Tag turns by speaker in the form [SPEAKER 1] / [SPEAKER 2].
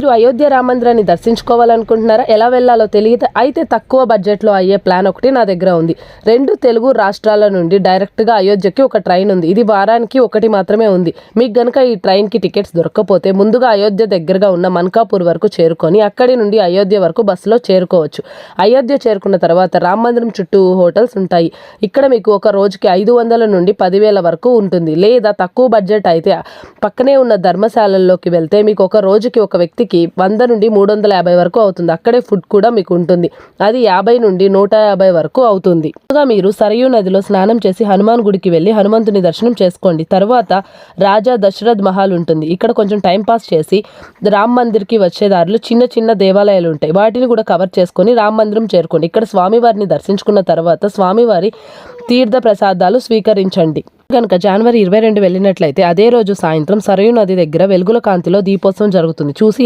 [SPEAKER 1] మీరు అయోధ్య రామ మందిరాన్ని దర్శించుకోవాలనుకుంటున్నారా? ఎలా వెళ్ళాలో తెలియదు అయితే తక్కువ బడ్జెట్లో అయ్యే ప్లాన్ ఒకటి నా దగ్గర ఉంది. 2 తెలుగు రాష్ట్రాల నుండి డైరెక్ట్గా అయోధ్యకి ఒక ట్రైన్ ఉంది. ఇది వారానికి ఒకటి మాత్రమే ఉంది. మీకు గనుక ఈ ట్రైన్కి టికెట్స్ దొరకకపోతే ముందుగా అయోధ్య దగ్గరగా ఉన్న మన్కాపూర్ వరకు చేరుకొని అక్కడి నుండి అయోధ్య వరకు బస్సులో చేరుకోవచ్చు. అయోధ్య చేరుకున్న తర్వాత రామ మందిరం చుట్టూ హోటల్స్ ఉంటాయి. ఇక్కడ మీకు ఒక రోజుకి 500 నుండి 10,000 వరకు ఉంటుంది. లేదా తక్కువ బడ్జెట్ అయితే పక్కనే ఉన్న ధర్మశాలల్లోకి వెళ్తే మీకు ఒక రోజుకి ఒక వ్యక్తికి 100 నుండి 350 వరకు అవుతుంది. అక్కడే ఫుడ్ కూడా మీకు ఉంటుంది. అది 50 నుండి 150 వరకు అవుతుంది. మీరు సరయూ నదిలో స్నానం చేసి హనుమాన్ గుడికి వెళ్ళి హనుమంతుని దర్శనం చేసుకోండి. తర్వాత రాజా దశరథ్ మహల్ ఉంటుంది. ఇక్కడ కొంచెం టైం పాస్ చేసి రామ్ మందిర్కి వచ్చే దారిలో చిన్న చిన్న దేవాలయాలు ఉంటాయి. వాటిని కూడా కవర్ చేసుకొని రామ్ మందిరం చేరుకోండి. ఇక్కడ స్వామివారిని దర్శించుకున్న తర్వాత స్వామివారి తీర్థ ప్రసాదాలు స్వీకరించండి. కనుక జనవరి 22 వెళ్ళినట్లయితే అదే రోజు సాయంత్రం సరయూ నది దగ్గర వెలుగుల కాంతిలో దీపోత్సవం జరుగుతుంది. చూసి